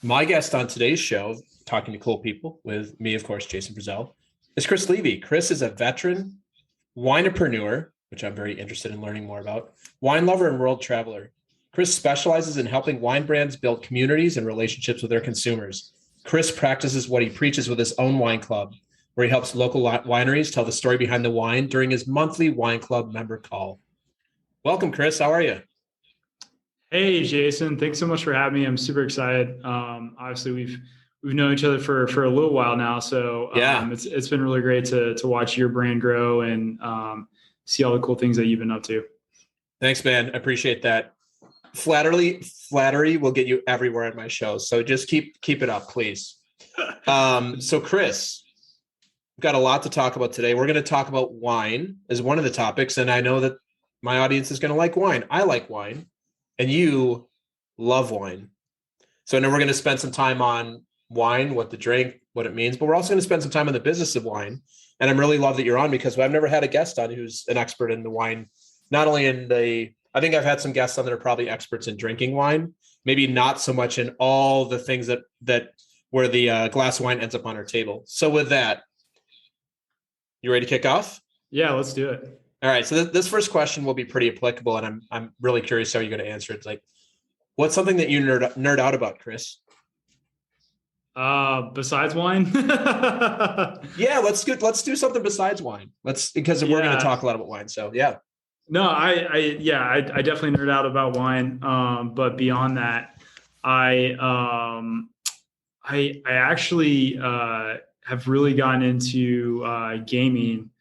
My guest on today's show, talking to cool people with me, of course, Jason Frizzell, is Kris Levy. Kris is a veteran winepreneur, which I'm very interested in learning more about, wine lover and world traveler. Kris specializes in helping wine brands build communities and relationships with their consumers. Kris practices what he preaches with his own wine club, where he helps local wineries tell the story behind the wine during his monthly wine club member call. Welcome, Kris. How are you? Hey, Jason. Thanks so much for having me. I'm super excited. Obviously, we've known each other for a little while now, so Yeah. it's been really great to watch your brand grow and see all the cool things that you've been up to. Thanks, man. I appreciate that. Flattery will get you everywhere on my show, so just keep it up, please. So, Kris, we've got a lot to talk about today. We're going to talk about wine as one of the topics, and I know that my audience is going to like wine. I like wine, and you love wine. So I know we're going to spend some time on wine, what to drink, what it means, but we're also going to spend some time on the business of wine. And I'm really love that you're on because I've never had a guest on who's an expert in the wine, not only I think I've had some guests on that are probably experts in drinking wine, maybe not so much in all the things that where the glass of wine ends up on our table. So with that, you ready to kick off? Yeah, let's do it. All right. So this first question will be pretty applicable, and I'm really curious how you're going to answer it. It's like, what's something that you nerd out about, Kris? Besides wine? Yeah, let's do something besides wine. Because we're going to talk a lot about wine. So yeah. No, I definitely nerd out about wine. But beyond that, I actually have really gotten into gaming,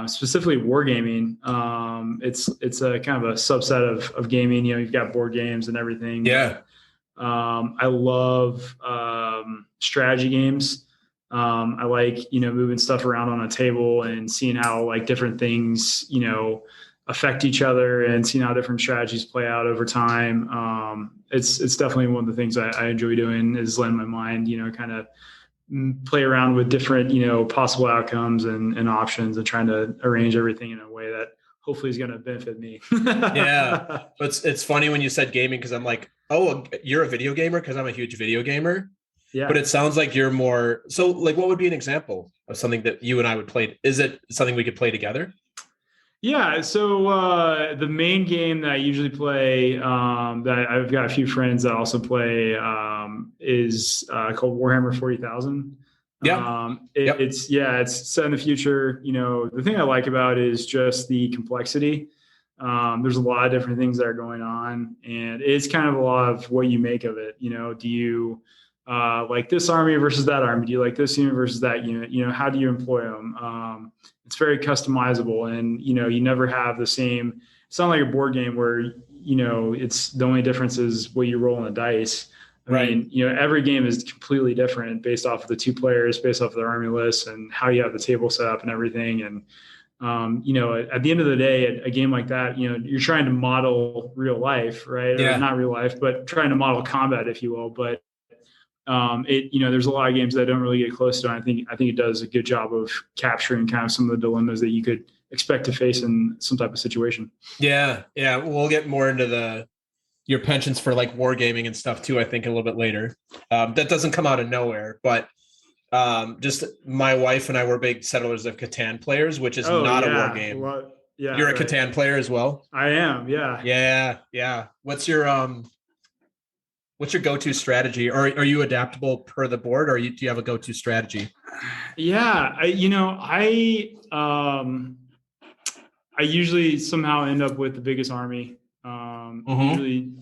specifically wargaming. It's a kind of a subset of gaming. You know, you've got board games and everything. Yeah. I love strategy games. I like, moving stuff around on a table and seeing how like different things, affect each other and seeing how different strategies play out over time. It's definitely one of the things I enjoy doing is letting my mind, kind of play around with different, possible outcomes and options and trying to arrange everything in a way that hopefully is going to benefit me. Yeah. But it's funny when you said gaming, because I'm like, oh, you're a video gamer, because I'm a huge video gamer. Yeah. But it sounds like you're more, so like, what would be an example of something that you and I would play? Is it something we could play together? Yeah, so the main game that I usually play, that I've got a few friends that also play, is called Warhammer 40,000. Yeah. It's set in the future. The thing I like about it is just the complexity. There's a lot of different things that are going on, and it's kind of a lot of what you make of it. Do you like this army versus that army? Do you like this unit versus that unit? How do you employ them? It's very customizable, and you never have the same. It's not like a board game where it's the only difference is what you roll on the dice. I mean, every game is completely different based off of the two players, based off of their army lists, and how you have the table set up and everything. And at the end of the day, a game like that, you're trying to model real life, right? Yeah. Or not real life, but trying to model combat, if you will. But there's a lot of games that don't really get close to it. I think it does a good job of capturing kind of some of the dilemmas that you could expect to face in some type of situation. Yeah. Yeah. We'll get more into your penchants for like wargaming and stuff too, I think a little bit later. That doesn't come out of nowhere, but just my wife and I were big Settlers of Catan players, which is not a war game. You're a Catan player as well? I am. Yeah. Yeah. Yeah. What's your go-to strategy? Or are you adaptable per the board, or do you have a go-to strategy? Yeah. I usually somehow end up with the biggest army. Usually,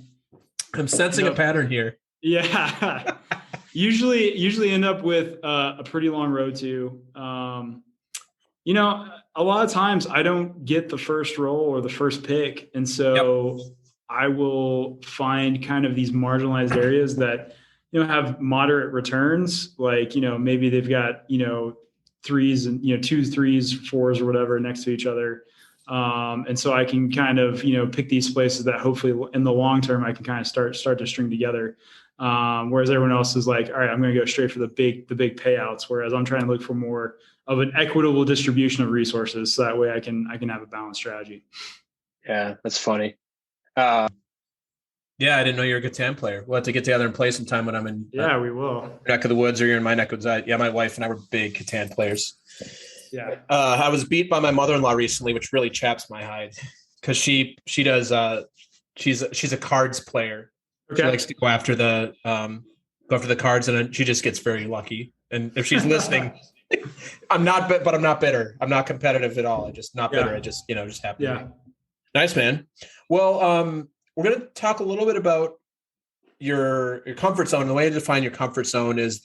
I'm sensing a pattern here. Yeah. usually end up with a pretty long road to. A lot of times I don't get the first roll or the first pick, and so I will find kind of these marginalized areas that have moderate returns. Like maybe they've got threes and 2s, 3s, 4s, or whatever next to each other. And so I can kind of, pick these places that hopefully in the long term, I can kind of start to string together. Whereas everyone else is like, all right, I'm going to go straight for the big payouts. Whereas I'm trying to look for more of an equitable distribution of resources. So that way I can have a balanced strategy. Yeah, that's funny. Yeah, I didn't know you were a Catan player. We'll have to get together and play sometime when I'm in Yeah, we will. neck of the woods or you're in my neck of the woods. Yeah, my wife and I were big Catan players. Yeah. I was beat by my mother-in-law recently, which really chaps my hide because she does she's a cards player. Okay. She likes to go after the cards, and she just gets very lucky. And if she's listening, I'm not bitter. I'm not competitive at all. I just not bitter. I just just happy. Yeah. Nice, man. Well, we're gonna talk a little bit about your comfort zone. The way to define your comfort zone is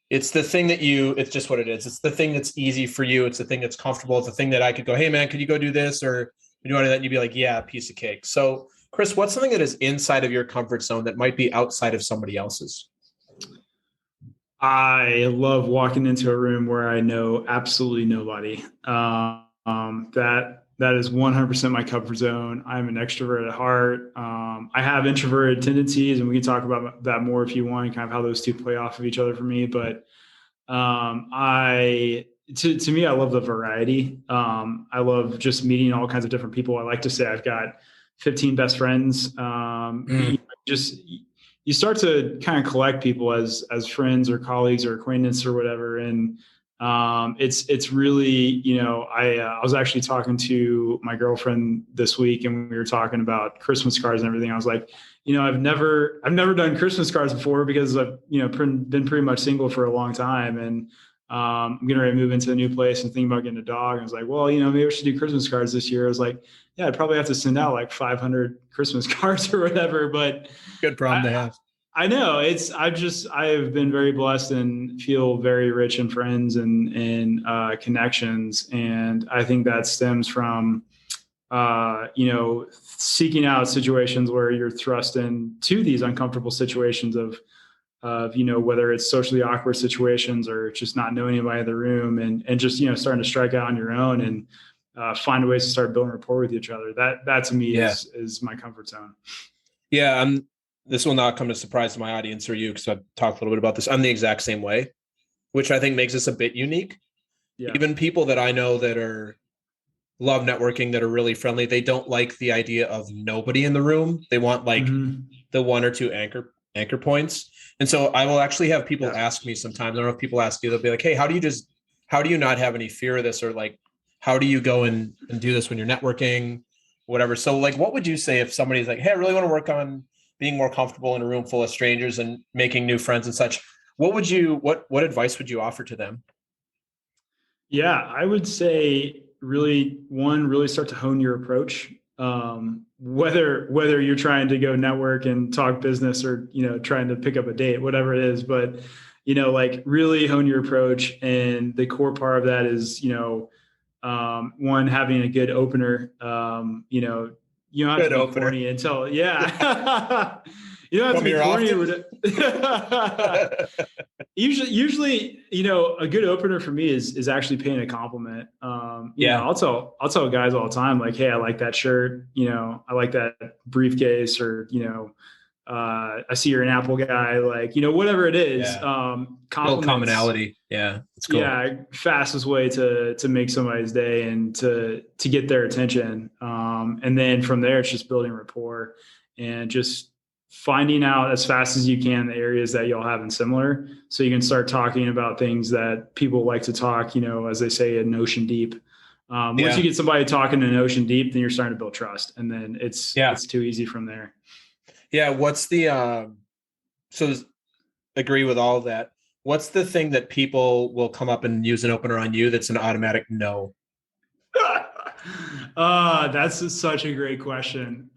it's the thing that it's just what it is. It's the thing that's easy for you. It's the thing that's comfortable. It's the thing that I could go, hey man, could you go do this? Or you do that, and you'd be like, yeah, piece of cake. So Kris, what's something that is inside of your comfort zone that might be outside of somebody else's? I love walking into a room where I know absolutely nobody. That is 100% my comfort zone. I'm an extrovert at heart. I have introverted tendencies, and we can talk about that more if you want, kind of how those two play off of each other for me. But to me, I love the variety. I love just meeting all kinds of different people. I like to say I've got 15 best friends. You start to kind of collect people as friends or colleagues or acquaintances or whatever. And it's really, I was actually talking to my girlfriend this week, and we were talking about Christmas cards and everything. I was like, I've never done Christmas cards before because I've, been pretty much single for a long time. And I'm getting ready to move into a new place and thinking about getting a dog. I was like, well, maybe we should do Christmas cards this year. I was like, yeah, I'd probably have to send out like 500 Christmas cards or whatever, but good problem to have. I know I have been very blessed and feel very rich in friends and connections. And I think that stems from, seeking out situations where you're thrust into these uncomfortable situations of whether it's socially awkward situations or just not knowing anybody in the room and just, starting to strike out on your own and find ways to start building rapport with each other. That to me is my comfort zone. Yeah. This will not come as a surprise to my audience or you, because I've talked a little bit about this. I'm the exact same way, which I think makes us a bit unique. Yeah. Even people that I know that love networking, that are really friendly, they don't like the idea of nobody in the room. They want the one or two anchor points. And so I will actually have people ask me sometimes, I don't know if people ask you, they'll be like, hey, how do you not have any fear of this? Or like, how do you go and do this when you're networking, whatever? So like, what would you say if somebody's like, hey, I really want to work on being more comfortable in a room full of strangers and making new friends and such? What advice would you offer to them? Yeah, I would say really start to hone your approach. Whether you're trying to go network and talk business or, trying to pick up a date, whatever it is, but, like really hone your approach. And the core part of that is, one, having a good opener. You don't have to be corny until, you don't have to be corny. Usually, a good opener for me is actually paying a compliment. I'll tell guys all the time, like, hey, I like that shirt. I like that briefcase, or, I see you're an Apple guy, like, whatever it is. Commonality. Yeah. It's cool. Yeah. Fastest way to make somebody's day and to get their attention. And then from there, it's just building rapport and just finding out as fast as you can the areas that y'all have in similar, so you can start talking about things that people like to talk, as they say, an ocean deep. Once you get somebody talking an ocean deep, then you're starting to build trust, and then it's too easy from there. Yeah. What's the, so agree with all of that. What's the thing that people will come up and use an opener on you that's an automatic no? That's such a great question.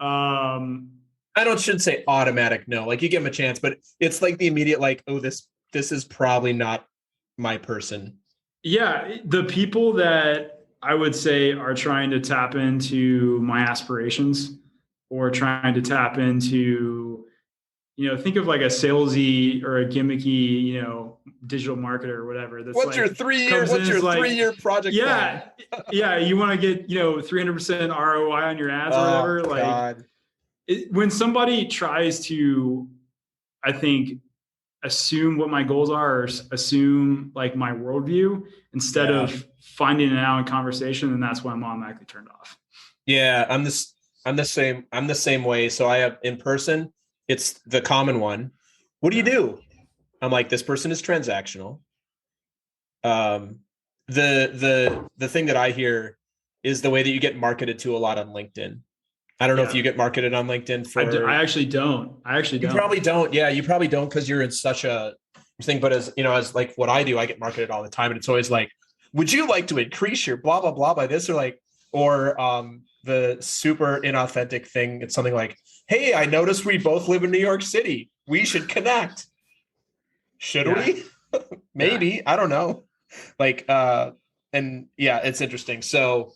Shouldn't say automatic no. Like, you give them a chance, but it's like the immediate, like, oh, this is probably not my person. Yeah. The people that I would say are trying to tap into my aspirations, or trying to tap into, think of like a salesy or a gimmicky, digital marketer or whatever. That's what's your 3-year project? Yeah. Yeah. You want to get, 300% ROI on your ads or whatever. God. When somebody tries to, I think, assume what my goals are, or assume like my worldview instead of finding it out in conversation, then that's when I'm automatically turned off. Yeah. I'm the same. I'm the same way. So I have in person, it's the common one. What do you do? I'm like, this person is transactional. Um, the thing that I hear is the way that you get marketed to a lot on LinkedIn. I don't know if Yeah. you get marketed on LinkedIn I actually don't. You probably don't. Yeah, you probably don't because you're in such a thing. But as you know, as like what I do, I get marketed all the time, and it's always like, would you like to increase your blah blah blah by this or the super inauthentic thing? It's something like, hey, I noticed we both live in New York City. We should connect. Should we? Maybe. I don't know. Like, and yeah, it's interesting. So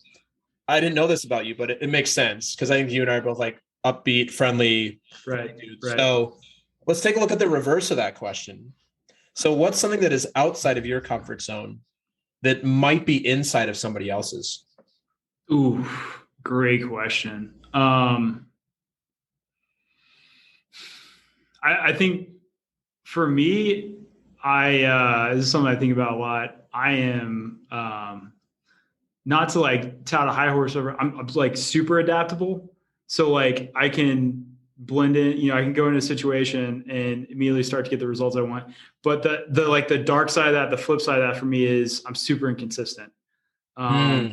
I didn't know this about you, but it makes sense because I think you and I are both like upbeat, friendly dudes. Right. So let's take a look at the reverse of that question. So what's something that is outside of your comfort zone that might be inside of somebody else's? Ooh, great question. I think for me, this is something I think about a lot. I am not to like tout a high horse over. I'm like super adaptable, so like I can blend in. You know, I can go into a situation and immediately start to get the results I want. But the like the dark side of that, the flip side of that for me is I'm super inconsistent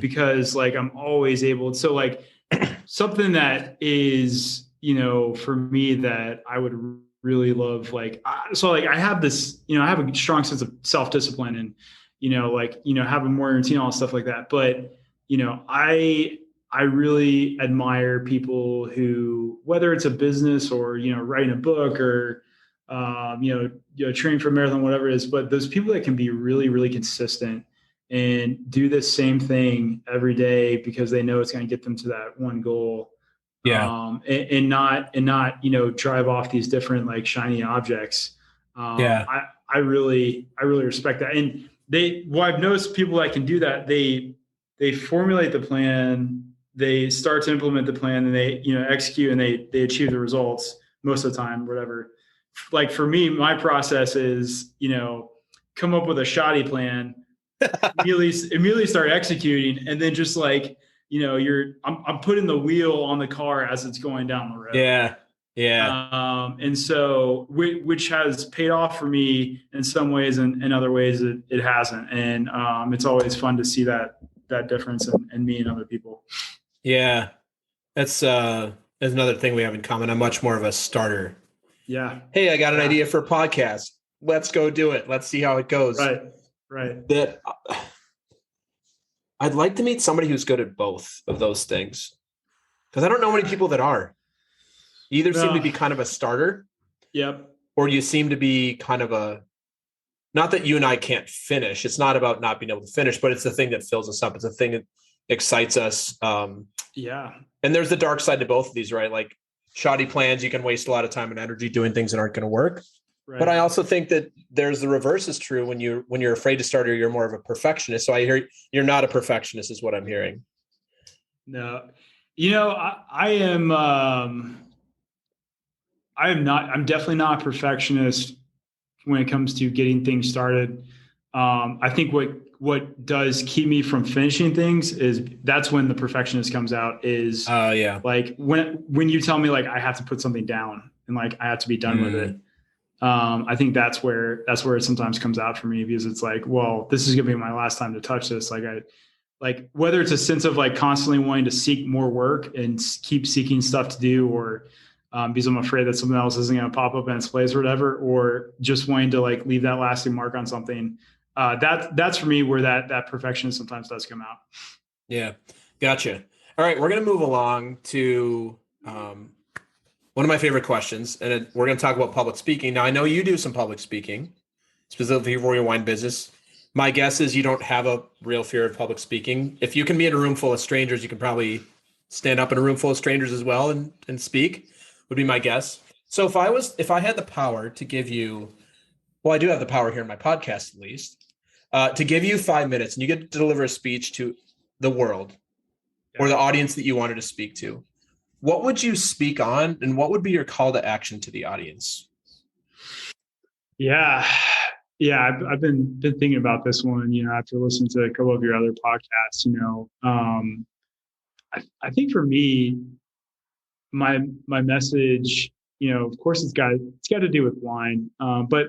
because like I'm always able. So like something that is, you know, for me that I would really love, like, so like I have this, you know, I have a strong sense of self-discipline and, you know, like, you know, have a morning routine, all stuff like that. But, you know, I really admire people who, whether it's a business or, you know, writing a book or, you know, training for a marathon, whatever it is, but those people that can be really, really consistent and do the same thing every day because they know it's going to get them to that one goal. Yeah. And not, you know, drive off these different like shiny objects. Yeah. I really respect that. And I've noticed people that can do that, they formulate the plan, they start to implement the plan, and they, you know, execute and they achieve the results most of the time, whatever. Like for me, my process is, you know, come up with a shoddy plan, immediately start executing, and then just like, you know, I'm putting the wheel on the car as it's going down the road. Yeah. And so which has paid off for me in some ways, and in other ways it hasn't. And it's always fun to see that difference in me and other people. Yeah. That's another thing we have in common. I'm much more of a starter. Yeah. Hey, I got an idea for a podcast. Let's go do it. Let's see how it goes. Right. That I'd like to meet somebody who's good at both of those things. Because I don't know many people that are. You either seem to be kind of a starter. Yep. Or you seem to be kind of a, not that you and I can't finish. It's not about not being able to finish, but it's the thing that fills us up. It's the thing that excites us. Yeah. And there's the dark side to both of these, right? Like shoddy plans, you can waste a lot of time and energy doing things that aren't going to work. Right. But I also think that there's the reverse is true when you're afraid to start, or you're more of a perfectionist. So I hear you're not a perfectionist is what I'm hearing. No, you know, I'm not, I'm definitely not a perfectionist when it comes to getting things started. I think what does keep me from finishing things is that's when the perfectionist comes out is like when you tell me like I have to put something down and like I have to be done with it. I think that's where it sometimes comes out for me, because it's like, well, this is going to be my last time to touch this. Like whether it's a sense of like constantly wanting to seek more work and keep seeking stuff to do, or because I'm afraid that something else isn't going to pop up in its place or whatever, or just wanting to like leave that lasting mark on something. That's for me where that perfection sometimes does come out. Yeah. Gotcha. All right. We're going to move along to one of my favorite questions, and we're going to talk about public speaking. Now, I know you do some public speaking, specifically for your wine business. My guess is you don't have a real fear of public speaking. If you can be in a room full of strangers, you can probably stand up in a room full of strangers as well and speak, would be my guess. So if I had the power to give you, well, I do have the power here in my podcast, at least, to give you 5 minutes and you get to deliver a speech to the world or the audience that you wanted to speak to, what would you speak on, and what would be your call to action to the audience? Yeah. I've been thinking about this one, you know, after listening to a couple of your other podcasts, you know. I think for me, my message, of course it's got to do with wine, but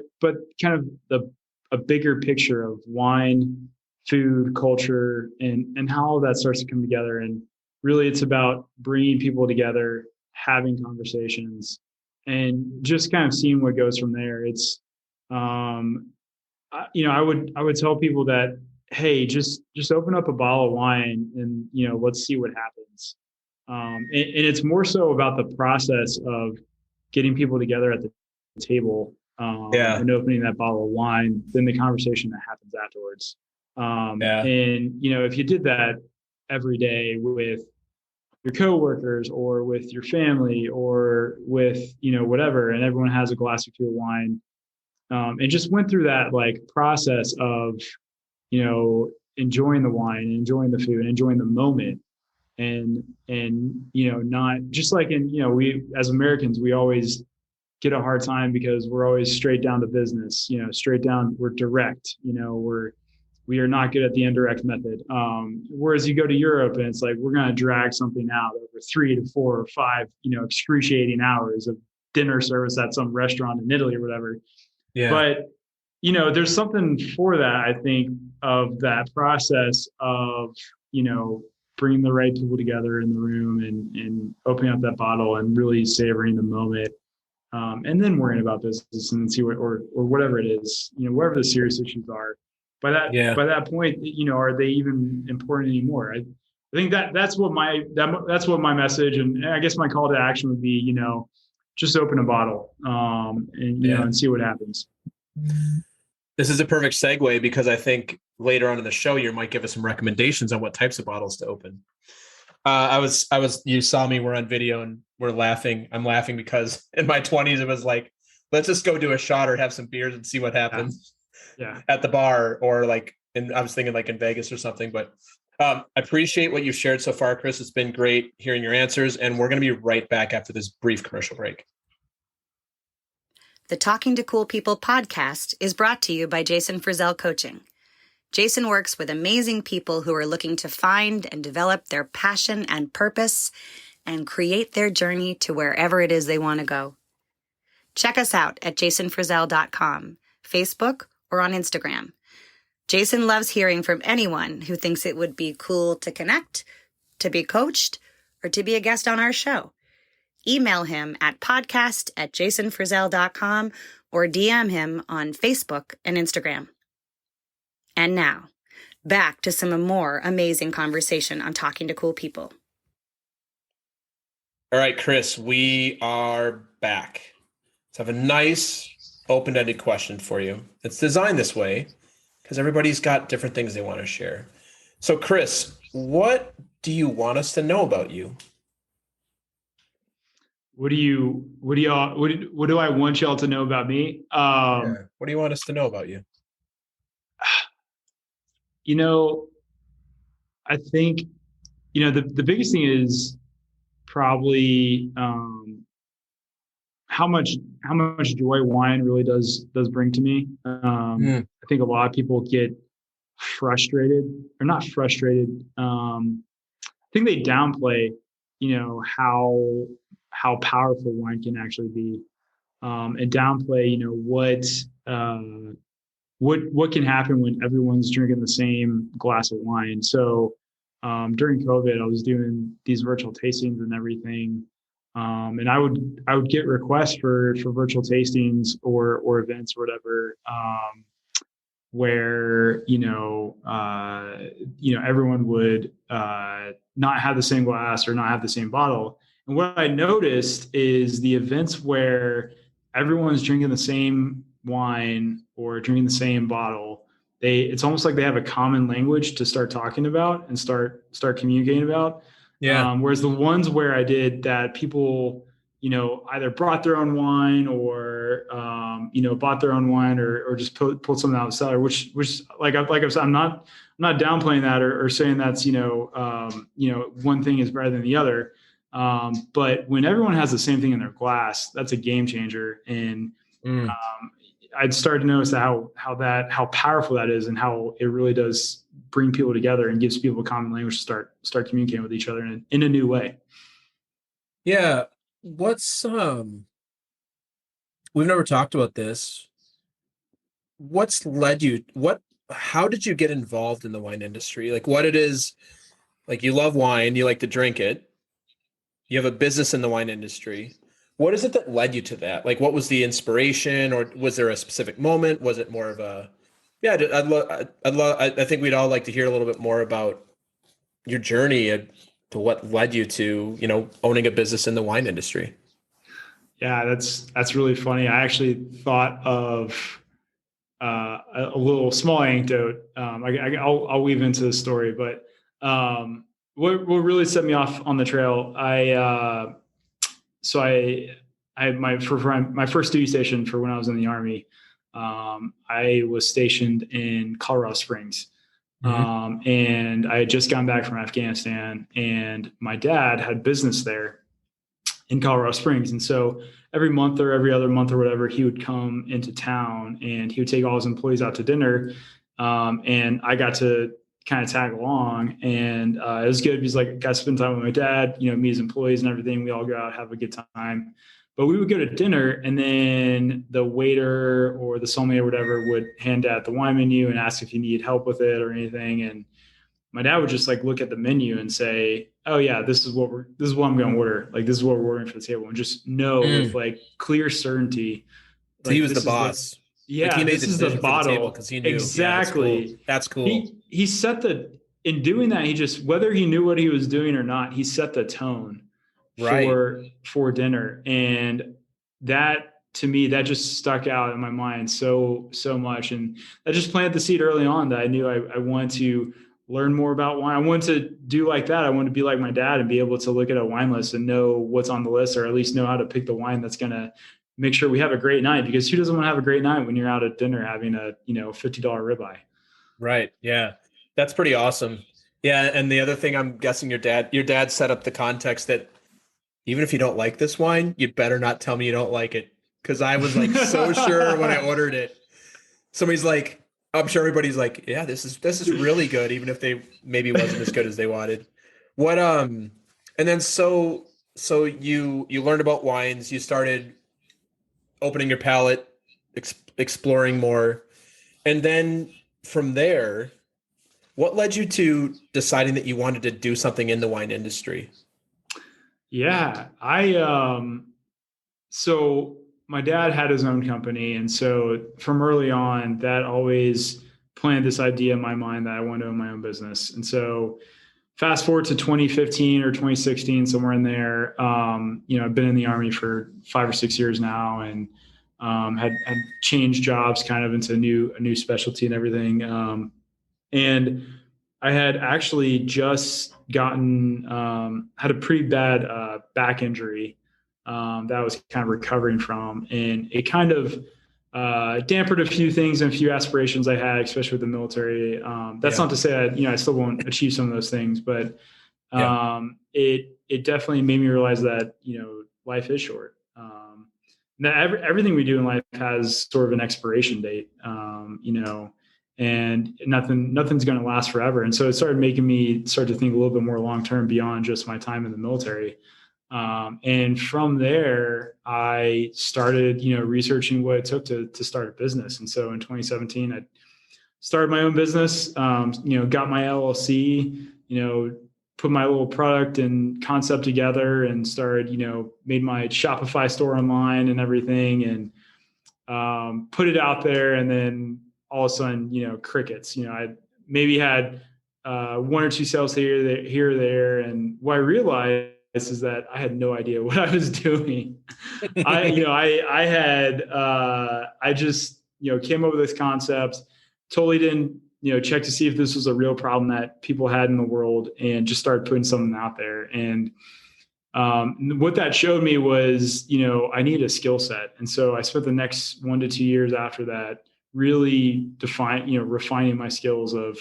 kind of a bigger picture of wine, food, culture, and how all that starts to come together. And really, it's about bringing people together, having conversations, and just kind of seeing what goes from there. It's, I would tell people that, hey, just open up a bottle of wine and let's see what happens. And it's more so about the process of getting people together at the table, and opening that bottle of wine than the conversation that happens afterwards. And if you did that every day with your coworkers or with your family or with whatever, and everyone has a glass or two of wine, and just went through that like process of enjoying the wine and enjoying the food and enjoying the moment, and not just like we as Americans, we always get a hard time because we're always straight down to business, straight down, we're direct, we are not good at the indirect method. Whereas you go to Europe and it's like, we're going to drag something out over 3 to 4 or 5, excruciating hours of dinner service at some restaurant in Italy or whatever. Yeah. But, there's something for that, I think, of that process of, bringing the right people together in the room and opening up that bottle and really savoring the moment. And then worrying about business and see what, or whatever it is, whatever the serious issues are. By that point, are they even important anymore? I think that's what my message, and I guess my call to action would be, just open a bottle, and see what happens. This is a perfect segue because I think later on in the show, you might give us some recommendations on what types of bottles to open. You saw me, we're on video and we're laughing. I'm laughing because in my 20s, it was like, let's just go do a shot or have some beers and see what happens at the bar, or I was thinking like in Vegas or something, but I appreciate what you've shared so far, Kris. It's been great hearing your answers, and we're going to be right back after this brief commercial break. The Talking to Cool People podcast is brought to you by Jason Frizzell Coaching. Jason works with amazing people who are looking to find and develop their passion and purpose and create their journey to wherever it is they want to go. Check us out at jasonfrizzell.com, Facebook, or on Instagram. Jason loves hearing from anyone who thinks it would be cool to connect, to be coached, or to be a guest on our show. Email him at podcast@jasonfrizzell.com or DM him on Facebook and Instagram. And now, back to some more amazing conversation on Talking to Cool People. All right, Kris, we are back. So I have a nice open-ended question for you. It's designed this way because everybody's got different things they want to share. So, Kris, what do you want us to know about you? What do I want y'all to know about me? What do you want us to know about you? I think, the biggest thing is probably how much joy wine really does bring to me. I think a lot of people get frustrated, or not frustrated. I think they downplay, how powerful wine can actually be, and downplay, what can happen when everyone's drinking the same glass of wine. So during COVID, I was doing these virtual tastings and everything, and I would get requests for virtual tastings or events or whatever, where everyone would not have the same glass or not have the same bottle. And what I noticed is the events where everyone's drinking the same wine or drinking the same bottle, it's almost like they have a common language to start talking about and start communicating about. Yeah. Whereas the ones where I did that, people, either brought their own wine or, bought their own wine or just pulled something out of the cellar, which like I've said, I'm not downplaying that or saying that's, one thing is better than the other. But when everyone has the same thing in their glass, that's a game changer. And I'd started to notice how powerful that is and how it really does bring people together and gives people a common language to start communicating with each other in a new way. Yeah. what's we've never talked about this. What's led you, how did you get involved in the wine industry? Like what it is, like you love wine, you like to drink it, you have a business in the wine industry. What is it that led you to that? Like what was the inspiration, or was there a specific moment? Was it more of a, yeah, I think we'd all like to hear a little bit more about your journey to what led you to, owning a business in the wine industry. Yeah, that's really funny. I actually thought of a little small anecdote. I'll weave into the story, but what really set me off on the trail, I had my first duty station for when I was in the Army. I was stationed in Colorado Springs. And I had just gotten back from Afghanistan, and my dad had business there in Colorado Springs. And so every month or every other month or whatever, he would come into town and he would take all his employees out to dinner. And I got to kind of tag along, and it was good because I got to spend time with my dad, meet his employees and everything. We all go out, have a good time. But we would go to dinner, and then the waiter or the sommelier or whatever would hand out the wine menu and ask if you need help with it or anything. And my dad would just look at the menu and say, "Oh yeah, this is what I'm going to order. Like this is what we're ordering for the table," and just know with clear certainty. So he was the boss. Yeah, he made this is the bottle because he knew exactly. Yeah, that's cool. He set in doing that. He just, whether he knew what he was doing or not, he set the tone for dinner. And that, to me, that just stuck out in my mind so much. And that just planted the seed early on that I knew I wanted to learn more about wine. I wanted to do like that. I wanted to be like my dad and be able to look at a wine list and know what's on the list, or at least know how to pick the wine that's going to make sure we have a great night, because who doesn't want to have a great night when you're out at dinner having a, $50 ribeye? Right. Yeah. That's pretty awesome. Yeah. And the other thing, I'm guessing your dad set up the context that even if you don't like this wine, you better not tell me you don't like it. Cause I was so sure when I ordered it. Somebody's I'm sure everybody's yeah, this is really good, even if they maybe wasn't as good as they wanted. What, and then so you learned about wines, you started opening your palate, exploring more. And then from there, what led you to deciding that you wanted to do something in the wine industry? Yeah, so my dad had his own company. And so from early on, that always planted this idea in my mind that I wanted to own my own business. And so fast forward to 2015 or 2016, somewhere in there, I've been in the Army for 5 or 6 years now, and had changed jobs kind of into a new specialty and everything. And I had actually just gotten, had a pretty bad back injury that I was kind of recovering from. And it kind of dampened a few things and a few aspirations I had, especially with the military. That's not to say that, I still won't achieve some of those things, but it definitely made me realize that, life is short. That everything we do in life has sort of an expiration date, and nothing's going to last forever. And so it started making me start to think a little bit more long-term beyond just my time in the military. And from there, I started, researching what it took to start a business. And so in 2017, I started my own business, got my LLC, put my little product and concept together, and started, made my Shopify store online and everything, and put it out there. And then all of a sudden, crickets. I maybe had 1 or 2 sales here or there. And what I realized is that I had no idea what I was doing. I just came up with this concept, totally didn't check to see if this was a real problem that people had in the world, and just started putting something out there. And what that showed me was, I needed a skill set. And so I spent the next 1 to 2 years after that really refining my skills of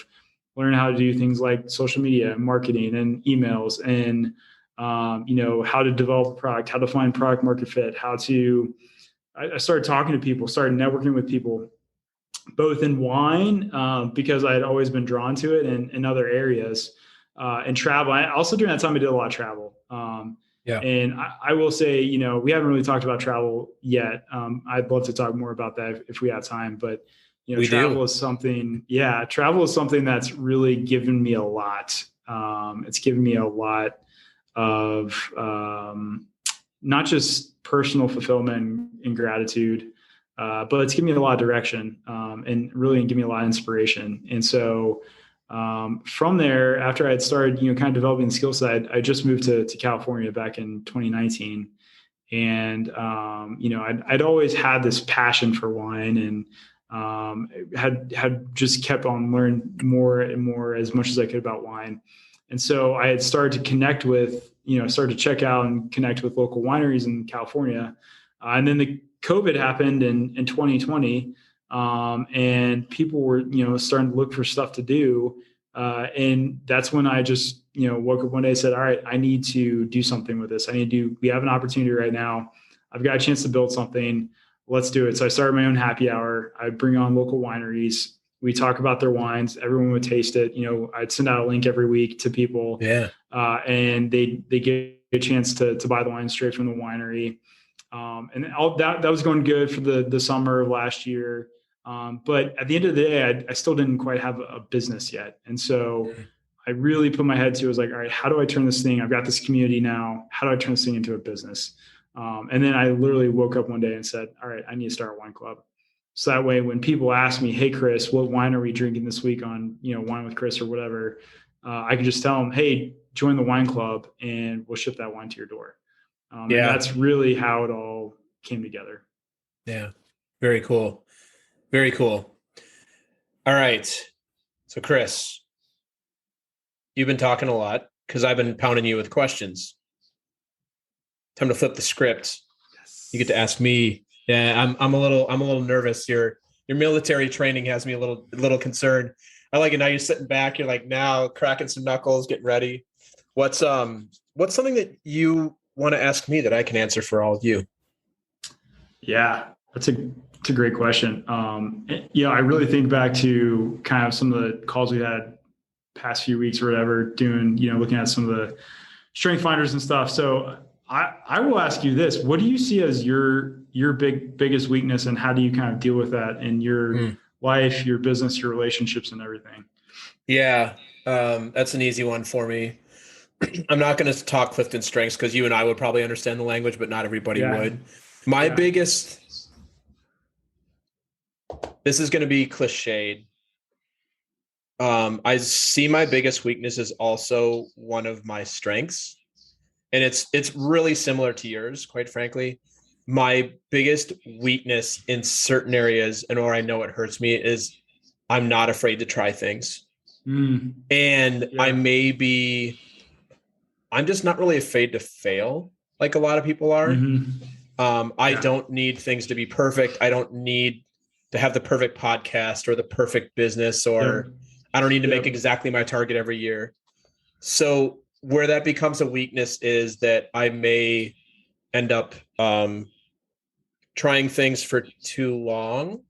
learning how to do things like social media, marketing, and emails, and how to develop a product, how to find product market fit, I started talking to people, started networking with people, both in wine, because I had always been drawn to it, and in other areas, and travel. Also during that time, I did a lot of travel. Yeah. And I will say, you know, we haven't really talked about travel yet. I'd love to talk more about that if we have time, but you know, travel is something that's really given me a lot. It's given me a lot of not just personal fulfillment and gratitude, but it's given me a lot of direction and really given me a lot of inspiration. And so from there, after I had started, you know, kind of developing the skill set, I just moved to California back in 2019. And, you know, I'd always had this passion for wine and had just kept on learning more and more as much as I could about wine. And so I had started to connect with, you know, started to check out and connect with local wineries in California. And then the COVID happened in 2020. And people were, you know, starting to look for stuff to do. And that's when I just, you know, woke up one day and said, all right, I need to do something with this. We have an opportunity right now. I've got a chance to build something. Let's do it. So I started my own happy hour. I'd bring on local wineries. We talk about their wines. Everyone would taste it. You know, I'd send out a link every week to people. Yeah. And they get a chance to buy the wine straight from the winery. And all that was going good for the summer of last year. But at the end of the day, I still didn't quite have a business yet. And so I really put my head to it. I was like, all right, how do I turn this thing? I've got this community now. How do I turn this thing into a business? And then I literally woke up one day and said, all right, I need to start a wine club. So that way, when people ask me, hey, Kris, what wine are we drinking this week on, you know, Wine with Kris or whatever, I can just tell them, hey, join the wine club and we'll ship that wine to your door. And that's really how it all came together. Yeah. Very cool. Very cool. All right. So Kris, you've been talking a lot because I've been pounding you with questions. Time to flip the script. Yes. You get to ask me. Yeah, I'm a little nervous. Your military training has me a little concerned. I like it now. You're sitting back. You're like now cracking some knuckles, getting ready. What's something that you want to ask me that I can answer for all of you? Yeah, it's a great question. You know, I really think back to kind of some of the calls we had past few weeks or whatever, doing, you know, looking at some of the strength finders and stuff. So I will ask you this: what do you see as your biggest weakness, and how do you kind of deal with that in your life, your business, your relationships, and everything? Yeah, that's an easy one for me. I'm not going to talk Clifton strengths because you and I would probably understand the language, but not everybody would. My biggest, this is going to be cliched. I see my biggest weakness is also one of my strengths. And it's really similar to yours, quite frankly. My biggest weakness in certain areas, and where I know it hurts me, is I'm not afraid to try things. And I'm just not really afraid to fail like a lot of people are. I don't need things to be perfect. I don't need to have the perfect podcast or the perfect business, or I don't need to make exactly my target every year. So where that becomes a weakness is that I may end up trying things for too long.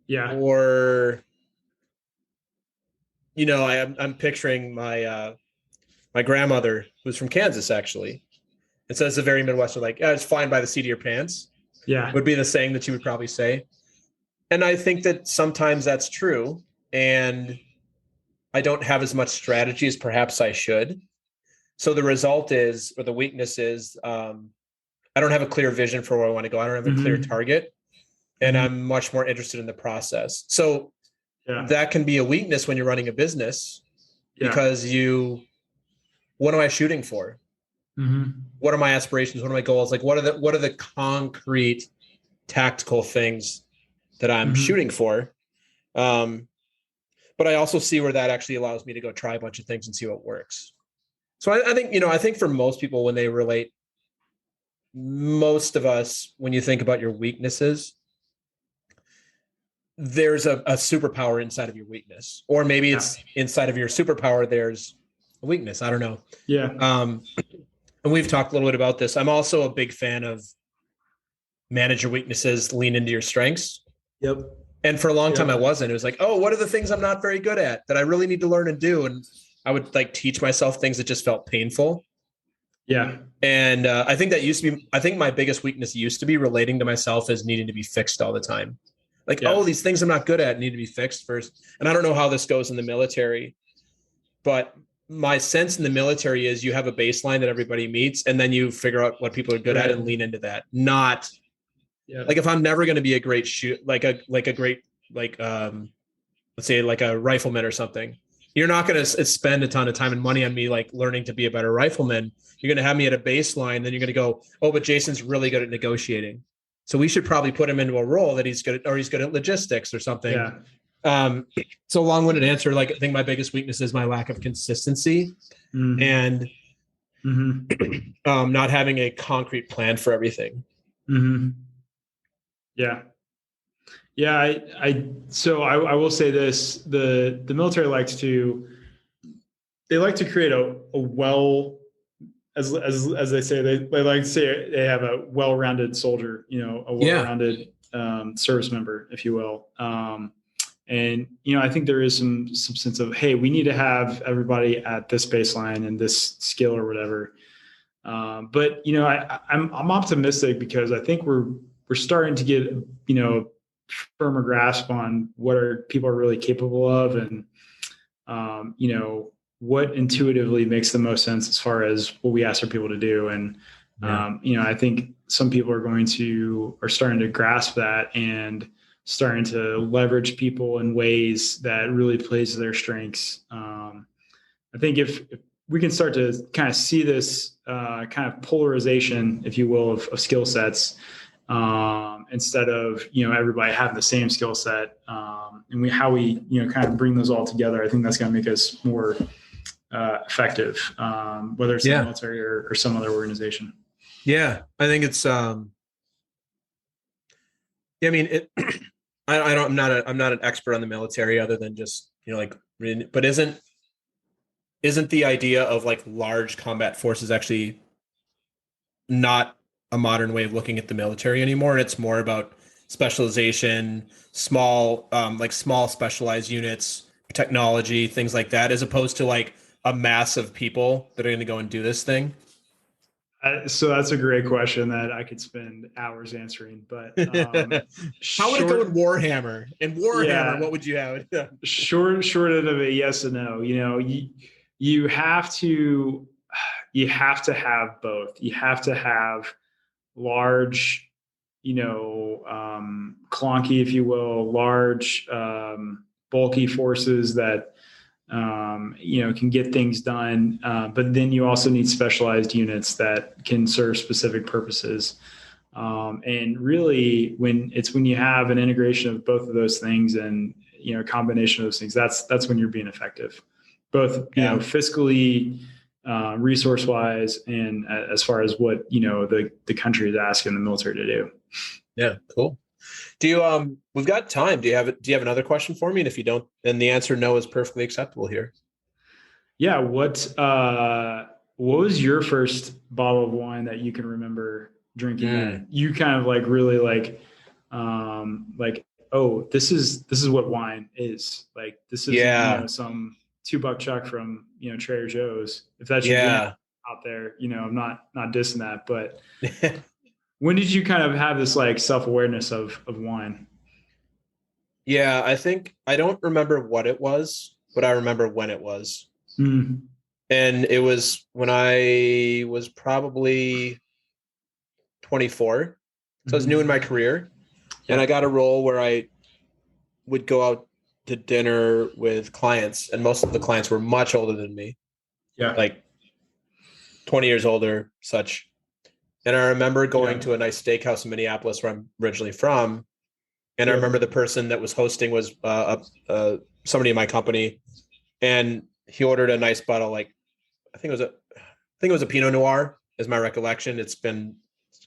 Yeah. Or, you know, I'm picturing my my grandmother, who's from Kansas, actually. And so it's a very Midwestern, like, it's flying by the seat of your pants. Yeah. Would be the saying that you would probably say. And I think that sometimes that's true. And I don't have as much strategy as perhaps I should. So the result is, or the weakness is, I don't have a clear vision for where I want to go. I don't have a clear target. And I'm much more interested in the process. So that can be a weakness when you're running a business because what am I shooting for? What are my aspirations? What are my goals? Like, what are the concrete tactical things that I'm shooting for? But I also see where that actually allows me to go try a bunch of things and see what works. So I think for most people, when they relate, most of us, when you think about your weaknesses, there's a superpower inside of your weakness, or maybe it's inside of your superpower, there's a weakness. I don't know. Yeah. And we've talked a little bit about this. I'm also a big fan of manage your weaknesses, lean into your strengths. Yep. And for a long time I wasn't. It was like, oh, what are the things I'm not very good at that I really need to learn and do? And I would like teach myself things that just felt painful. Yeah. And I think that used to be, I think my biggest weakness used to be relating to myself as needing to be fixed all the time. Like, Yeah. oh, these things I'm not good at need to be fixed first. And I don't know how this goes in the military, but my sense in the military is you have a baseline that everybody meets, and then you figure out what people are good at and lean into that. Not like if I'm never going to be a great shoot, like a great, let's say like a rifleman or something, you're not going to spend a ton of time and money on me like learning to be a better rifleman. You're going to have me at a baseline, then you're going to go, oh, but Jason's really good at negotiating, so we should probably put him into a role that he's good at, or he's good at logistics or something. So long-winded answer. Like, I think my biggest weakness is my lack of consistency and not having a concrete plan for everything. Yeah. So I will say this, the military likes to create a well, as they say, they like to say they have a well-rounded soldier, a well-rounded service member, if you will. And, I think there is some sense of, hey, we need to have everybody at this baseline and this skill or whatever. But, I'm optimistic because I think we're starting to get, firmer grasp on what people are really capable of, and, what intuitively makes the most sense as far as what we ask our people to do. And, I think some people are starting to grasp that and starting to leverage people in ways that really plays to their strengths. I think if we can start to kind of see this kind of polarization, if you will, of skill sets, instead of, everybody having the same skill set, and how we kind of bring those all together, I think that's going to make us more effective, whether it's the military or some other organization. Yeah, I think it's. I mean, I'm not an expert on the military other than just, but isn't the idea of like large combat forces actually not a modern way of looking at the military anymore? And it's more about specialization, small specialized units, technology, things like that, as opposed to like a mass of people that are going to go and do this thing. So that's a great question that I could spend hours answering, but how would it go in Warhammer? In Warhammer, what would you have? short of a yes and no. You have to have both. You have to have large, clunky, if you will, large, bulky forces that can get things done. But then you also need specialized units that can serve specific purposes. And really, when you have an integration of both of those things and, a combination of those things, that's when you're being effective, both, fiscally, resource wise, and as far as what, the country is asking the military to do. Yeah. Cool. Do you, we've got time. Do you have another question for me? And if you don't, then the answer no is perfectly acceptable here. Yeah. What was your first bottle of wine that you can remember drinking that you kind of like really like, oh, this is what wine is like. This is, some $2 chuck from, Trader Joe's, if that's your out there, I'm not dissing that, but when did you kind of have this like self-awareness of wine? Yeah, I think I don't remember what it was, but I remember when it was. And it was when I was probably 24. So I was new in my career. And I got a role where I would go out to dinner with clients, and most of the clients were much older than me. Yeah. Like 20 years older, such. And I remember going to a nice steakhouse in Minneapolis, where I'm originally from. And I remember the person that was hosting was somebody in my company, and he ordered a nice bottle. Like, I think it was a Pinot Noir, is my recollection. It's been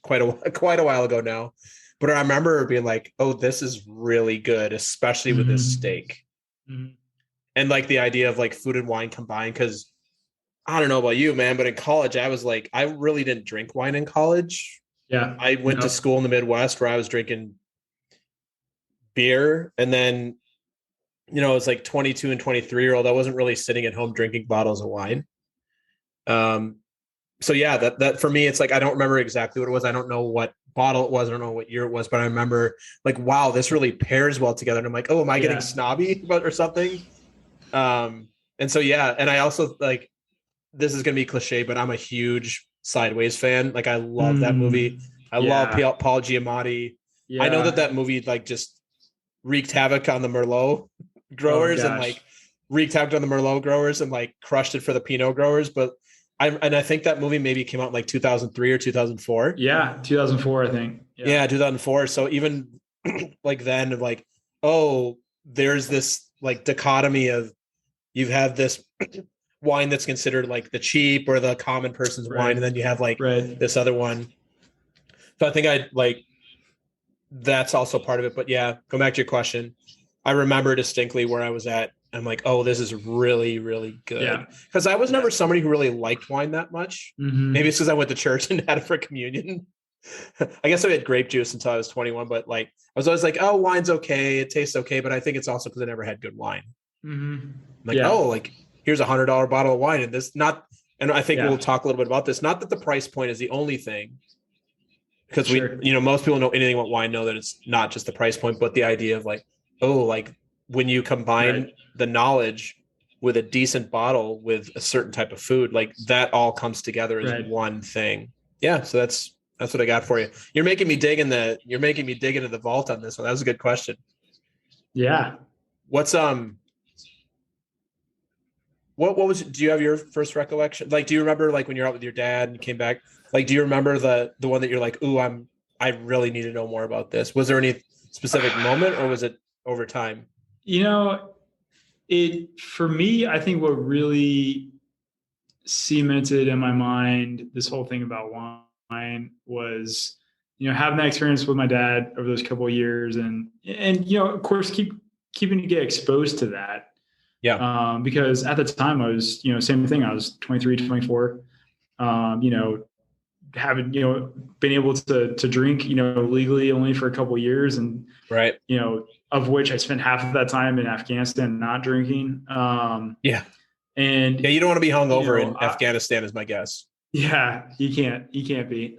quite a while ago now, but I remember being like, "Oh, this is really good, especially with this steak." And like the idea of like food and wine combined, because I don't know about you, man, but in college, I was like, I really didn't drink wine in college. Yeah. I went to school in the Midwest where I was drinking beer. And then, it's like 22 and 23-year-old. I wasn't really sitting at home drinking bottles of wine. So yeah, that for me, it's like, I don't remember exactly what it was. I don't know what bottle it was. I don't know what year it was, but I remember like, wow, this really pairs well together. And I'm like, oh, am I getting snobby or something? And so, yeah. And I also like, this is going to be cliche, but I'm a huge Sideways fan. Like I love that movie. I love Paul Giamatti. I know that movie like just wreaked havoc on the Merlot growers and like wreaked havoc on the Merlot growers and like crushed it for the Pinot growers. But I think that movie maybe came out in like 2003 or 2004. Yeah. 2004, I think. Yeah. 2004. So even like then like, oh, there's this like dichotomy of you have this wine that's considered like the cheap or the common person's wine. And then you have like this other one. So I think I like, that's also part of it. But yeah, go back to your question. I remember distinctly where I was at. I'm like, oh, this is really, really good. Yeah. Because I was never somebody who really liked wine that much. Maybe it's because I went to church and had it for communion. I guess I had grape juice until I was 21, but like I was always like, oh, wine's okay. It tastes okay. But I think it's also because I never had good wine. Like, oh, like here's $100 bottle of wine and this not, and I think we'll talk a little bit about this. Not that the price point is the only thing, because we, most people know anything about wine know that it's not just the price point, but the idea of like, oh, like when you combine the knowledge with a decent bottle with a certain type of food, like that all comes together as one thing. Yeah. So that's what I got for you. You're making me dig into the vault on this one. That was a good question. Yeah. What's, what was, do you have your first recollection? Like, do you remember like when you're out with your dad and you came back, like, do you remember the one that you're like, ooh, I really need to know more about this? Was there any specific moment or was it over time? For me, I think what really cemented in my mind this whole thing about wine was, having that experience with my dad over those couple of years and of course keeping to get exposed to that. Yeah. Because at the time I was, same thing. I was 23, 24, having, been able to drink, legally only for a couple of years and, of which I spent half of that time in Afghanistan not drinking. And you don't want to be hungover in Afghanistan is my guess. Yeah, you can't be.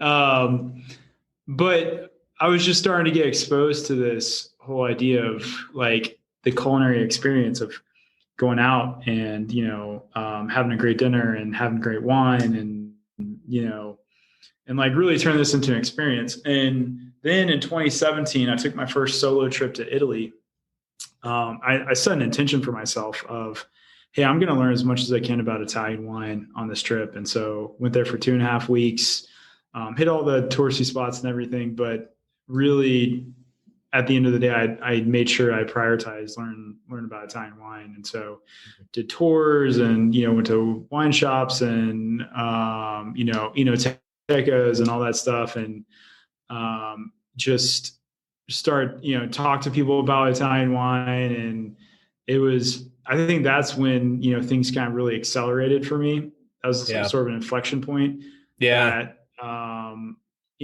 But I was just starting to get exposed to this whole idea of like the culinary experience of going out and, having a great dinner and having great wine and, and like really turn this into an experience. And then in 2017, I took my first solo trip to Italy. I set an intention for myself of, hey, I'm going to learn as much as I can about Italian wine on this trip. And so went there for 2.5 weeks, hit all the touristy spots and everything, but really at the end of the day, I made sure I prioritized learn about Italian wine. And so did tours and, went to wine shops and, Tecas and all that stuff. And, just start, talk to people about Italian wine. And it was, I think that's when, things kind of really accelerated for me. That was sort of an inflection point. Yeah. That,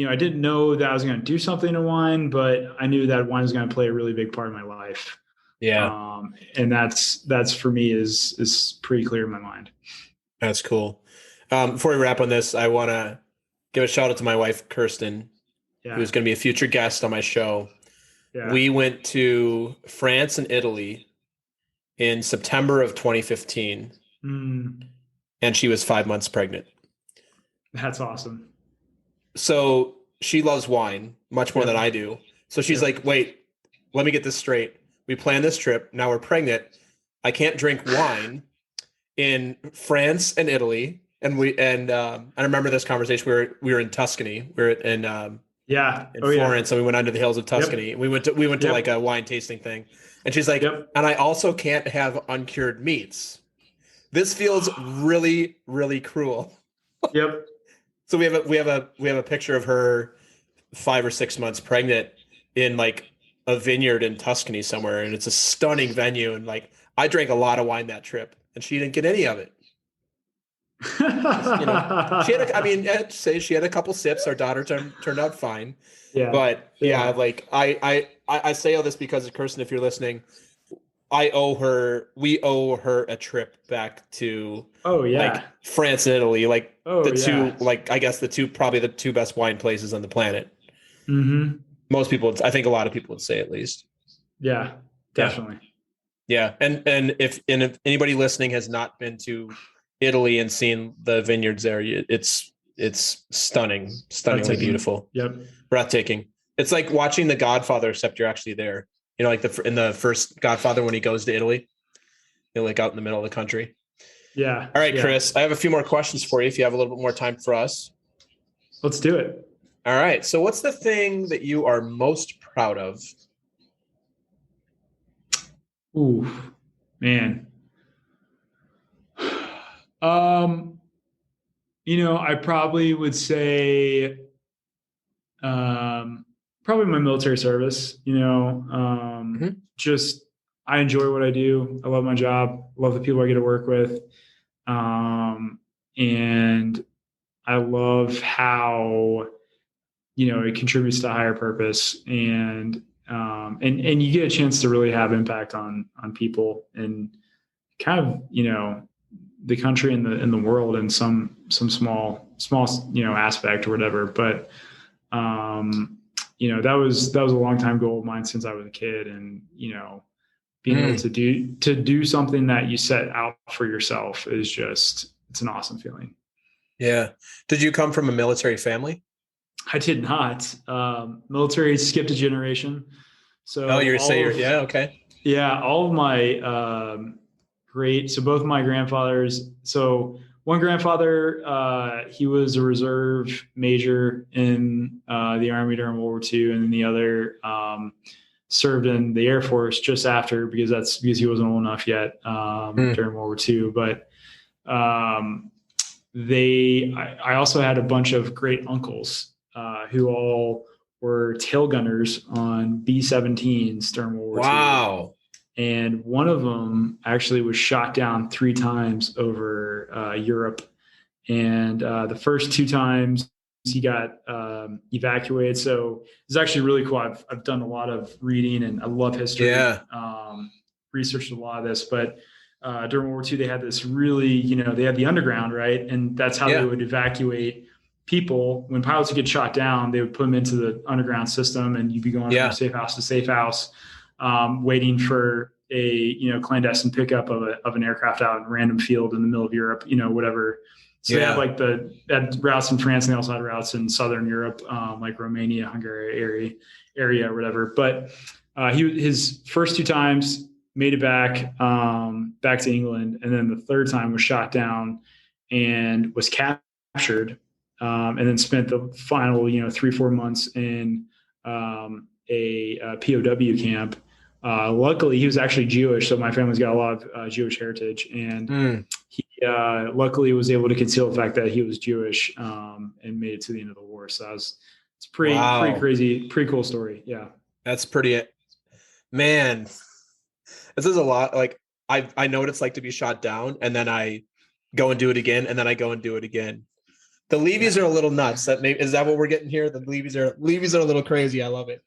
I didn't know that I was going to do something in wine, but I knew that wine was going to play a really big part in my life. Yeah. And that's for me is pretty clear in my mind. That's cool. Before we wrap on this, I want to give a shout out to my wife, Kirsten, who's going to be a future guest on my show. Yeah. We went to France and Italy in September of 2015, and she was 5 months pregnant. That's awesome. So she loves wine much more than I do. So she's like, wait, let me get this straight. We planned this trip. Now we're pregnant. I can't drink wine in France and Italy. And I remember this conversation. We were in Tuscany. We were in Florence, and we went under the hills of Tuscany. We went to like a wine tasting thing. And she's like, and I also can't have uncured meats. This feels really, really cruel. Yep. So we have a picture of her 5 or 6 months pregnant in like a vineyard in Tuscany somewhere, and it's a stunning venue. And like I drank a lot of wine that trip, and she didn't get any of it. She had she had a couple sips. Our daughter turned out fine. Yeah. But like I say all this because of Kirsten, if you're listening, we owe her a trip back to Oh yeah. like France and Italy, like Oh yeah. I guess probably the two best wine places on the planet. Mm-hmm. Most people, I think a lot of people would say at least. Yeah, definitely. Yeah. And if anybody listening has not been to Italy and seen the vineyards there, it's stunningly beautiful. Yep. Breathtaking. It's like watching The Godfather, except you're actually there. You know, like in the first Godfather, when he goes to Italy, you're like out in the middle of the country. Yeah. All right, Kris, I have a few more questions for you if you have a little bit more time for us. Let's do it. All right. So what's the thing that you are most proud of? Ooh, man. I probably would say, probably my military service, just, I enjoy what I do. I love my job. Love the people I get to work with. And I love how, it contributes to a higher purpose, and you get a chance to really have impact on people and kind of, the country and the world in some small, aspect or whatever. But, that was a long time goal of mine since I was a kid. And, being able to do something that you set out for yourself is just, it's an awesome feeling. Yeah. Did you come from a military family? I did not. Military skipped a generation. So okay. Yeah. All of my, so both my grandfathers, so one grandfather, he was a reserve major in the Army during World War II. And then the other served in the Air Force just after, because he wasn't old enough yet during World War II. But I also had a bunch of great uncles who all were tail gunners on B-17s during World War II. Wow. And one of them actually was shot down 3 times over Europe. And the first 2 times he got evacuated. So it's actually really cool. I've done a lot of reading, and I love history. Yeah. Researched a lot of this, but during World War II, they had this really, they had the underground, right? And that's how they would evacuate people. When pilots would get shot down, they would put them into the underground system, and you'd be going from safe house to safe house, waiting for a, clandestine pickup of an aircraft out in a random field in the middle of Europe, whatever. So they had routes in France, and they also had routes in Southern Europe, like Romania, Hungary area or whatever. But his first 2 times made it back to England. And then the third time was shot down and was captured, and then spent the final, 3-4 months in a POW camp. Luckily, he was actually Jewish, so my family's got a lot of Jewish heritage, and he luckily was able to conceal the fact that he was Jewish, and made it to the end of the war. So it's pretty crazy, pretty cool story. Yeah, that's pretty. Man, this is a lot. Like I know what it's like to be shot down, and then I go and do it again, and then I go and do it again. The Levys are a little nuts. Is that what we're getting here? The Levys are a little crazy. I love it.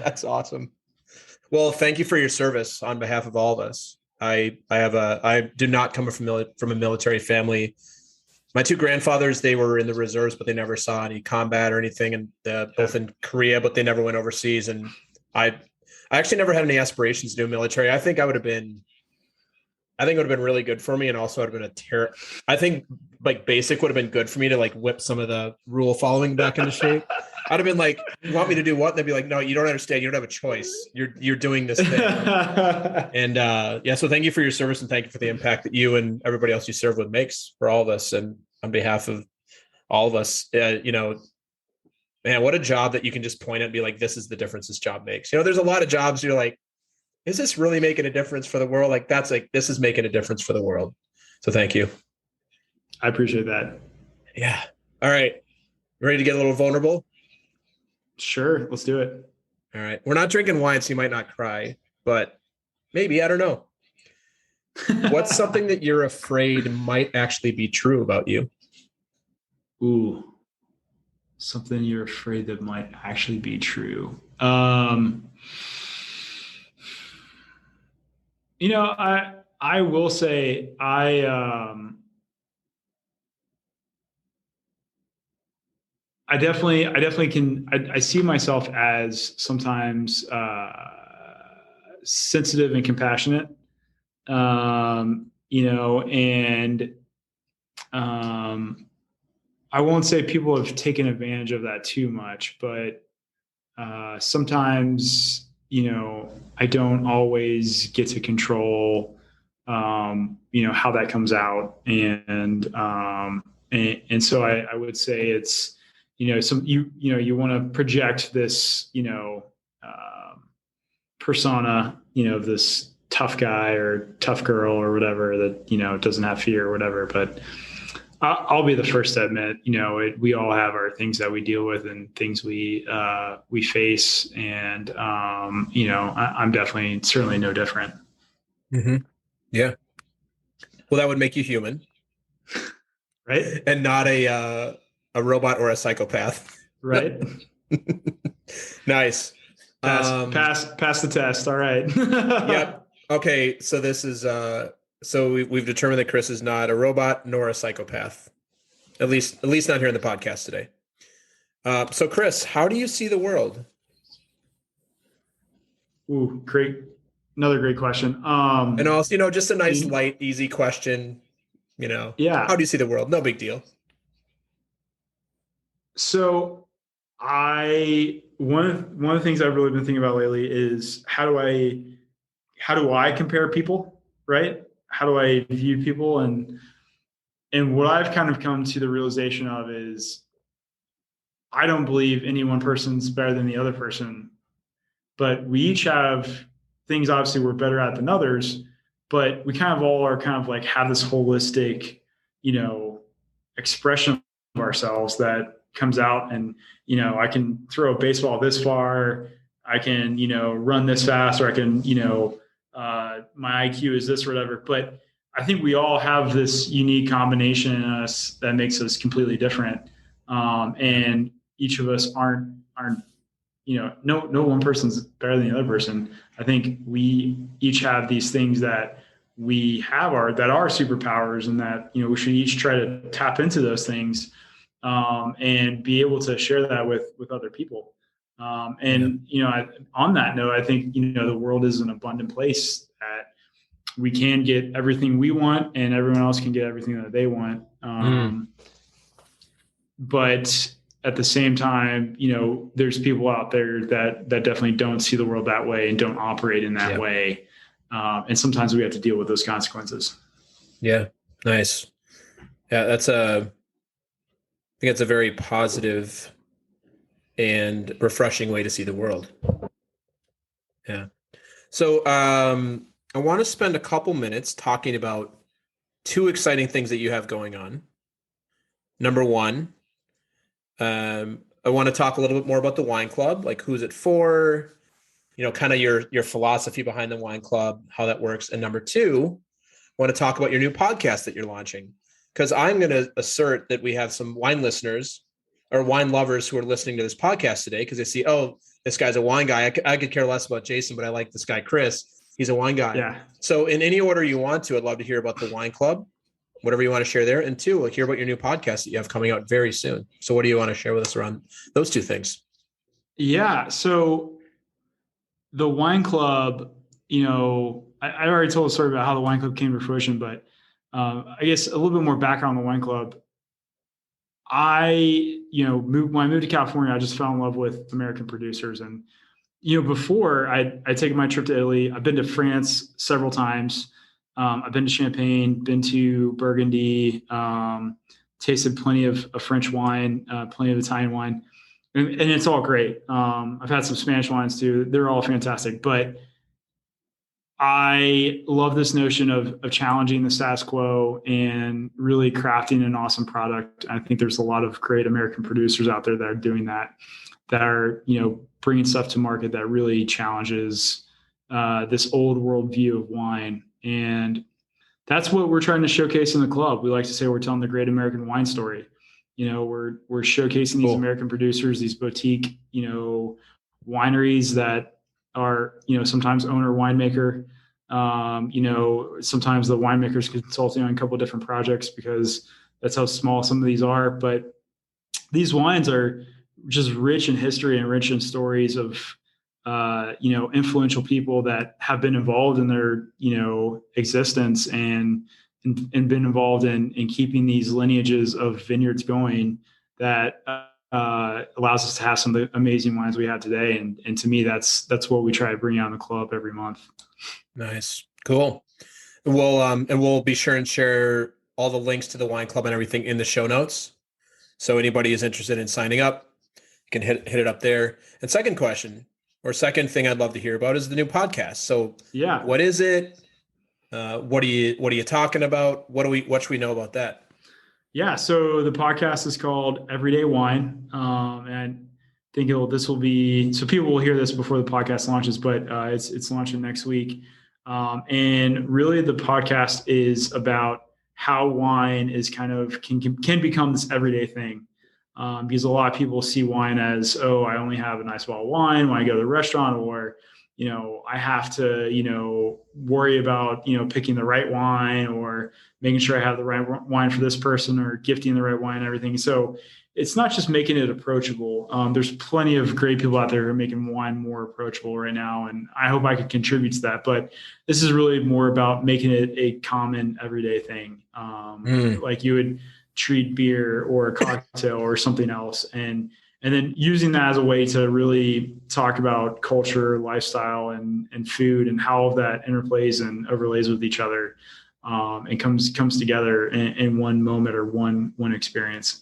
That's awesome. Well, thank you for your service on behalf of all of us. I do not come from a military family. My 2 grandfathers, they were in the reserves, but they never saw any combat or anything, and both in Korea, but they never went overseas. And I actually never had any aspirations to do military. I think it would have been really good for me, and also would have been I think like basic would have been good for me to like whip some of the rule following back into shape. I'd have been like, you want me to do what? And they'd be like, no, you don't understand. You don't have a choice. You're doing this thing. And so thank you for your service, and thank you for the impact that you and everybody else you serve with makes for all of us. And on behalf of all of us, man, what a job that you can just point at and be like, this is the difference this job makes. There's a lot of jobs you're like, is this really making a difference for the world? Like this is making a difference for the world. So thank you. I appreciate that. Yeah. All right. You ready to get a little vulnerable? Sure. Let's do it. All right. We're not drinking wine, so you might not cry, but maybe, I don't know. What's something that you're afraid might actually be true about you? Ooh, something you're afraid that might actually be true. I will say I definitely can. I see myself as sometimes sensitive and compassionate, and I won't say people have taken advantage of that too much, but sometimes, I don't always get to control, how that comes out. And so I would say it's, you want to project this, persona, of this tough guy or tough girl or whatever that, doesn't have fear or whatever. But I'll be the first to admit, we all have our things that we deal with and things we face, and I'm definitely certainly no different. Mm-hmm. Yeah. Well, that would make you human, right? And not a robot or a psychopath, right? Nice. Pass the test. All right. Yep. Okay. So this is so we've determined that Kris is not a robot nor a psychopath, at least not here in the podcast today. So Kris, how do you see the world? Ooh, great. Another great question. And also, just a nice, light, easy question, Yeah. How do you see the world? No big deal. So one of the things I've really been thinking about lately is how do I compare people, right? How do I view people? And what I've kind of come to the realization of is I don't believe any one person's better than the other person, but we each have things obviously we're better at than others, but we kind of all are kind of like have this holistic, expression of ourselves that comes out. And, I can throw a baseball this far, I can, run this fast, or I can, my IQ is this or whatever. But I think we all have this unique combination in us that makes us completely different. And each of us aren't, no one person's better than the other person. I think we each have these things that we have that are superpowers, and that, we should each try to tap into those things, and be able to share that with other people. On that note, I think, the world is an abundant place that we can get everything we want and everyone else can get everything that they want. But at the same time, there's people out there that definitely don't see the world that way and don't operate in that way. And sometimes we have to deal with those consequences. Yeah. Nice. Yeah. I think it's a very positive and refreshing way to see the world. Yeah. So, I want to spend a couple minutes talking about two exciting things that you have going on. Number one, I want to talk a little bit more about the wine club, like who's it for, kind of your philosophy behind the wine club, how that works. And number two, I want to talk about your new podcast that you're launching, because I'm going to assert that we have some wine listeners or wine lovers who are listening to this podcast today because they see, oh, this guy's a wine guy. I could care less about Jason, but I like this guy, Kris. He's a wine guy. Yeah. So in any order you want to, I'd love to hear about the wine club, whatever you want to share there. And two, we'll hear about your new podcast that you have coming out very soon. So what do you want to share with us around those two things? Yeah. So the wine club, I already told a story about how the wine club came to fruition, but I guess a little bit more background on the wine club. When I moved to California, I just fell in love with American producers. And, before I'd taken my trip to Italy, I've been to France several times. I've been to Champagne, been to Burgundy, tasted plenty of French wine, plenty of Italian wine, and it's all great. I've had some Spanish wines too. They're all fantastic, but I love this notion of challenging the status quo and really crafting an awesome product. I think there's a lot of great American producers out there that are doing that are, bringing stuff to market that really challenges this old world view of wine. And that's what we're trying to showcase in the club. We like to say we're telling the great American wine story. We're showcasing these American producers, these boutique, wineries that are, sometimes owner winemaker, Sometimes the winemaker's consulting on a couple of different projects because that's how small some of these are. But these wines are just rich in history and rich in stories of, influential people that have been involved in their, existence and been involved in keeping these lineages of vineyards going that allows us to have some of the amazing wines we have today. And to me, that's what we try to bring out in the club every month. Nice. Cool. We'll be sure and share all the links to the wine club and everything in the show notes. So anybody is interested in signing up, you can hit it up there. And second thing I'd love to hear about is the new podcast. So yeah, what is it? What are you talking about? What should we know about that? Yeah. So the podcast is called Everyday Wine. And I think this will be, so people will hear this before the podcast launches, but it's launching next week. And really the podcast is about how wine is kind of can become this everyday thing. Because a lot of people see wine as, I only have a nice bottle of wine when I go to the restaurant, or, I have to, worry about, picking the right wine or making sure I have the right wine for this person or gifting the right wine and everything. So it's not just making it approachable. There's plenty of great people out there who are making wine more approachable right now. And I hope I could contribute to that. But this is really more about making it a common everyday thing. Like you would treat beer or a cocktail or something else. And then using that as a way to really talk about culture, lifestyle, and food, and how all of that interplays and overlays with each other, and comes together in one moment or one experience.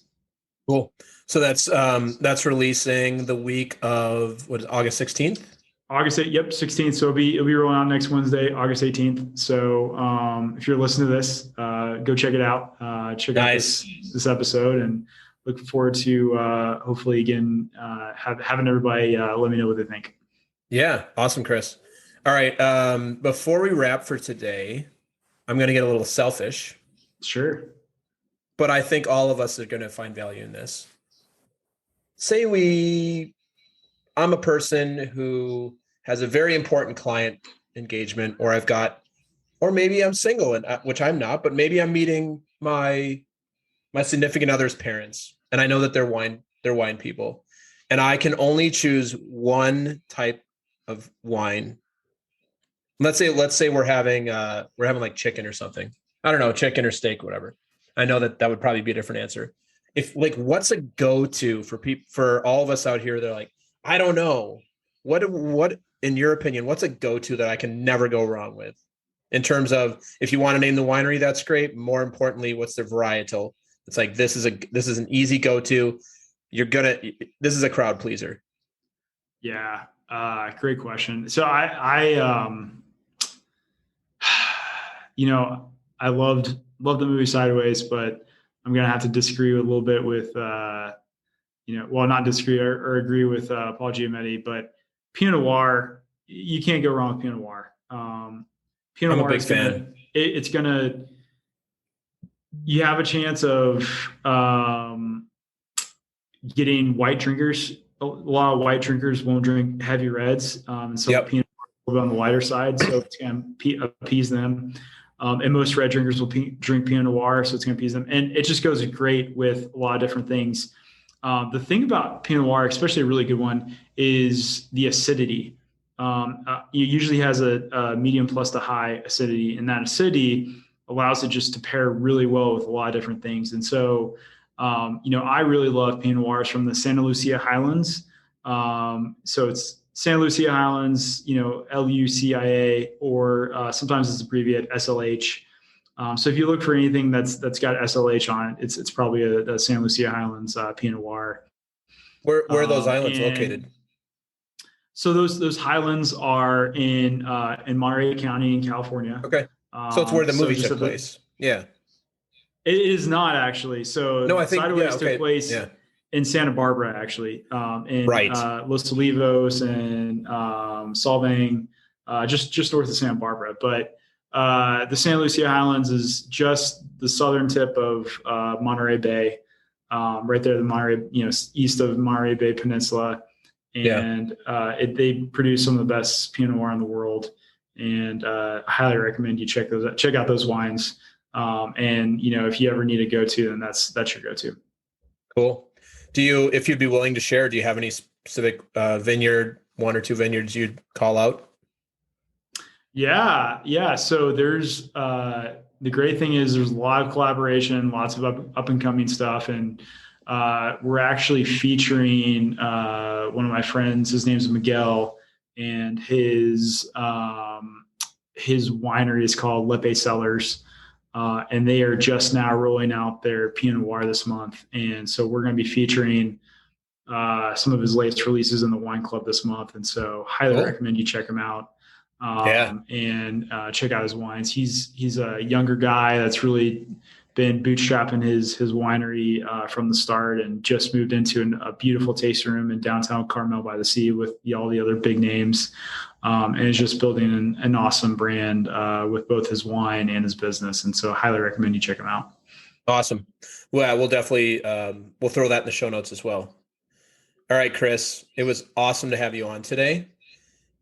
Cool. So that's releasing the week of August 16th? August 8th, yep, 16th. So it'll be rolling out next Wednesday, August 18th. So if you're listening to this, go check it out. Check out this episode, and look forward to hopefully again having everybody let me know what they think. Yeah, awesome, Kris. All right, before we wrap for today, I'm going to get a little selfish. Sure. But I think all of us are going to find value in this. I'm a person who has a very important client engagement, or maybe I'm single, and which I'm not, but maybe I'm meeting my significant other's parents, and I know that they're wine people, and I can only choose one type of wine. Let's say we're having like chicken or something. I don't know, chicken or steak, whatever. I know that would probably be a different answer. If what's a go-to for all of us out here? They're like, I don't know. What in your opinion, what's a go-to that I can never go wrong with? In terms of, if you want to name the winery, that's great. More importantly, what's their varietal? It's like, this is an easy go-to. This is a crowd pleaser. Yeah. Great question. So I loved the movie Sideways, but I'm going to have to disagree a little bit with, not disagree or agree with Paul Giametti, but Pinot Noir, you can't go wrong with Pinot Noir. Pinot Noir, I'm a big fan. You have a chance of getting white drinkers. A lot of white drinkers won't drink heavy reds. So yep. Pinot Noir will be on the lighter side, so it's going to appease them. And most red drinkers will drink Pinot Noir, so it's going to appease them. And it just goes great with a lot of different things. The thing about Pinot Noir, especially a really good one, is the acidity. It usually has a medium plus to high acidity, and that acidity allows it just to pair really well with a lot of different things. And so, I really love Pinot Noirs from the Santa Lucia Highlands. So it's Santa Lucia Highlands, LUCIA, or sometimes it's abbreviated SLH. So if you look for anything that's got SLH on it, it's probably a Santa Lucia Highlands Pinot Noir. Where are those islands located? So those highlands are in Monterey County in California. Okay, so it's where the movie took place. Yeah, it is not actually. So no, I think Sideways took place in Santa Barbara, actually, in Los Olivos and Solvang, just north of Santa Barbara. But the Santa Lucia Highlands is just the southern tip of Monterey Bay, right there, the Monterey, east of Monterey Bay Peninsula. And they produce some of the best Pinot Noir in the world. And I highly recommend you check out those wines. And if you ever need a go-to, then that's your go-to. Cool. If you'd be willing to share, do you have any specific vineyard, one or two vineyards you'd call out? Yeah. So there's the great thing is there's a lot of collaboration, lots of up and coming stuff, and we're actually featuring one of my friends. His name's Miguel, and his winery is called Lepe Cellars. And they are just now rolling out their Pinot Noir this month. And so we're going to be featuring some of his latest releases in the wine club this month. And so highly recommend you check him out and check out his wines. He's a younger guy that's really been bootstrapping his winery from the start, and just moved into a beautiful tasting room in downtown Carmel by the Sea with all the other big names. And is just building an awesome brand with both his wine and his business. And so highly recommend you check him out. Awesome. Well, we'll definitely, we'll throw that in the show notes as well. All right, Kris, it was awesome to have you on today.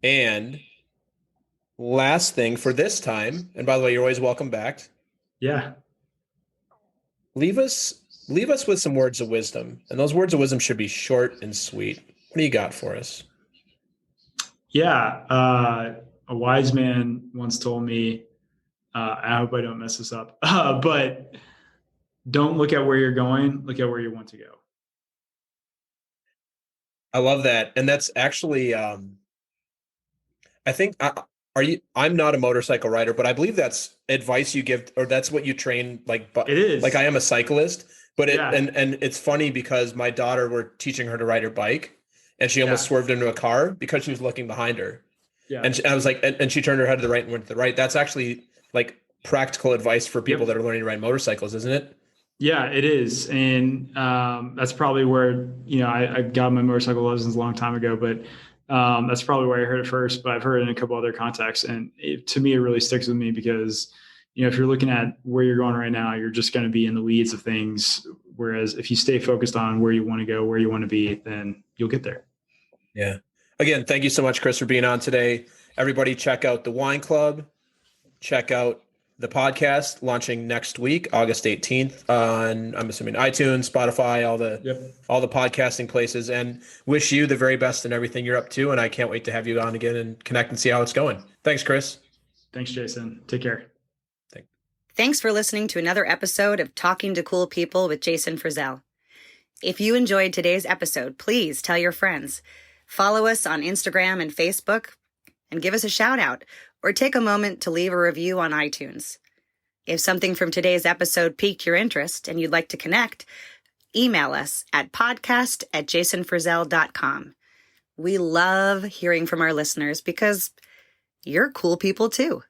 And last thing for this time, and by the way, you're always welcome back. Yeah. Leave us with some words of wisdom. And those words of wisdom should be short and sweet. What do you got for us? Yeah. A wise man once told me, I hope I don't mess this up, but don't look at where you're going, look at where you want to go. I love that. And that's actually, I think, I'm not a motorcycle rider, but I believe that's advice you give, or that's what you train. It is. Like I am a cyclist, but and it's funny because my daughter, we're teaching her to ride her bike, and she almost swerved into a car because she was looking behind her. Yeah. And I was like, and she turned her head to the right and went to the right. That's actually like practical advice for people that are learning to ride motorcycles, isn't it? Yeah, it is. And that's probably where, I got my motorcycle lessons a long time ago, but that's probably where I heard it first, but I've heard it in a couple other contexts. And to me, it really sticks with me because, if you're looking at where you're going right now, you're just going to be in the weeds of things. Whereas if you stay focused on where you want to go, where you want to be, then you'll get there. Yeah. Again, thank you so much, Kris, for being on today. Everybody check out the Wine Club. Check out the podcast launching next week, August 18th on, I'm assuming, iTunes, Spotify, all the podcasting places, and wish you the very best in everything you're up to. And I can't wait to have you on again and connect and see how it's going. Thanks, Kris. Thanks, Jason. Take care. Thanks for listening to another episode of Talking to Cool People with Jason Frizzell. If you enjoyed today's episode, please tell your friends. Follow us on Instagram and Facebook and give us a shout out, or take a moment to leave a review on iTunes. If something from today's episode piqued your interest and you'd like to connect, email us at podcast@jasonfrizzell.com. We love hearing from our listeners because you're cool people too.